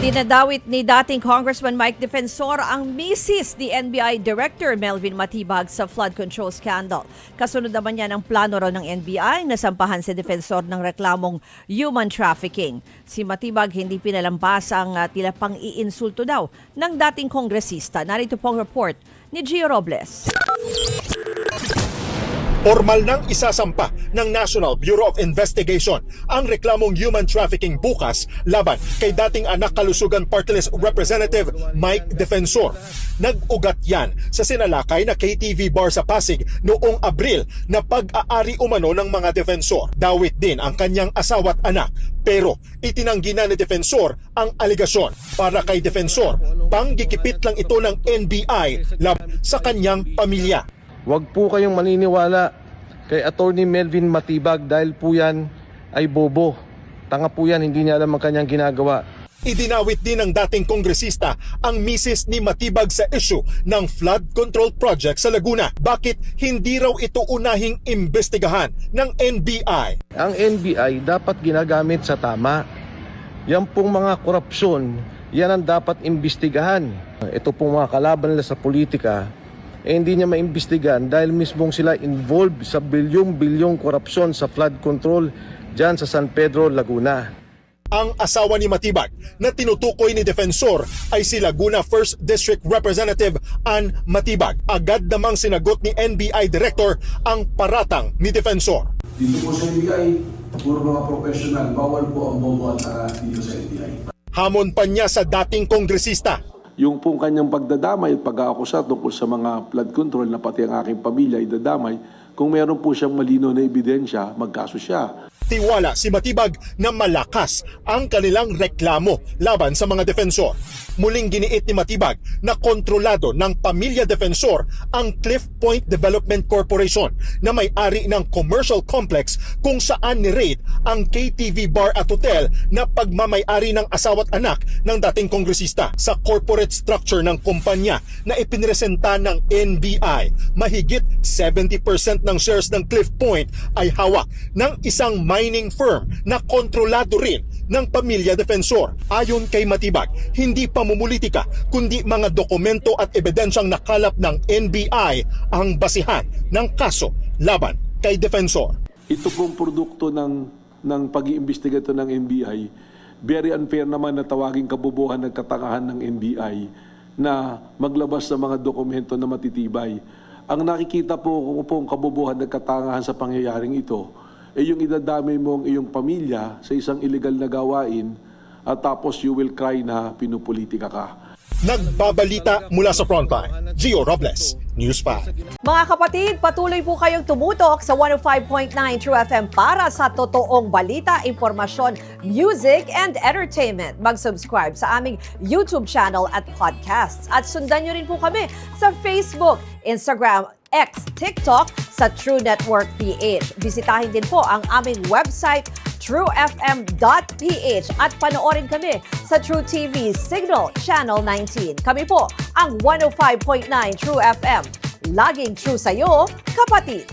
Dinadawit ni dating Congressman Mike Defensor ang misis ni NBI Director Melvin Matibag sa flood control scandal. Kasunod naman yan ang plano raw ng NBI na sampahan si Defensor ng reklamong human trafficking. Si Matibag hindi pinalampas ang tila pang-iinsulto daw ng dating kongresista. Narito pong report ni Gio Robles. Formal nang isasampa ng National Bureau of Investigation ang reklamong human trafficking bukas laban kay dating anak kalusugan party list Representative Mike Defensor. Nag-ugat yan sa sinalakay na KTV bar sa Pasig noong Abril na pag-aari umano ng mga defensor. Dawit din ang kanyang asawa't anak pero itinanggi na ni Defensor ang aligasyon. Para kay Defensor, panggigipit lang ito ng NBI laban sa kanyang pamilya. Huwag po kayong maniniwala kay Attorney Melvin Matibag dahil po yan ay bobo. Tanga po yan, hindi niya alam ang kanyang ginagawa. Idinawit din ng dating kongresista ang misis ni Matibag sa issue ng flood control project sa Laguna. Bakit hindi raw ito unahing imbestigahan ng NBI? Ang NBI dapat ginagamit sa tama. Yan pong mga korupsyon, yan ang dapat imbestigahan. Ito pong mga kalaban nila sa politika, hindi niya maimbestigahan dahil mismong sila involved sa bilyong-bilyong korupsyon sa flood control dyan sa San Pedro, Laguna. Ang asawa ni Matibag na tinutukoy ni Defensor ay si Laguna 1st District Representative Ann Matibag. Agad namang sinagot ni NBI Director ang paratang ni Defensor. Dito po sa NBI, puro mga professional, bawal po ang bobo at dito sa NBI. Hamon pa niya sa dating kongresista. Yung pong kanyang pagdadamay at pag-aakusa tungkol sa mga flood control na pati ang aking pamilya ay dadamay, kung meron po siyang malino na ebidensya, magkaso siya. Tiwala si Matibag na malakas ang kanilang reklamo laban sa mga defensor. Muling giniit ni Matibag na kontrolado ng pamilya defensor ang Cliff Point Development Corporation na may-ari ng commercial complex kung saan ni-raid ang KTV bar at hotel na pagmamay-ari ng asawa't anak ng dating kongresista. Sa corporate structure ng kumpanya na ipinresenta ng NBI, mahigit 70% ng shares ng Cliff Point ay hawak ng isang mining firm na kontrolado rin ng pamilya defensor. Ayon kay Matibag, hindi pamumulitika kundi mga dokumento at ebidensyang nakalap ng NBI ang basihan ng kaso laban kay defensor. Ito pong produkto ng pag-iimbestiga ito ng NBI, very unfair naman na tawaging kabubuhan ng katangahan ng NBI na maglabas ng mga dokumento na matitibay. Ang nakikita po kung kabubuhan ng katangahan sa pangyayaring ito ay yung idadamay mo ang iyong pamilya sa isang illegal na gawain at tapos you will cry na pinupolitika ka. Nagbabalita mula sa Frontline, Gio Robles, News 5. Mga kapatid, patuloy po kayong tumutok sa 105.9 True FM para sa totoong balita, impormasyon, music, and entertainment. Mag-subscribe sa aming YouTube channel at podcasts. At sundan nyo rin po kami sa Facebook, Instagram, X, TikTok sa True Network PH. Bisitahin din po ang aming website truefm.ph at panoorin kami sa True TV Signal Channel 19. Kami po ang 105.9 True FM. Laging true sa'yo, kapatid.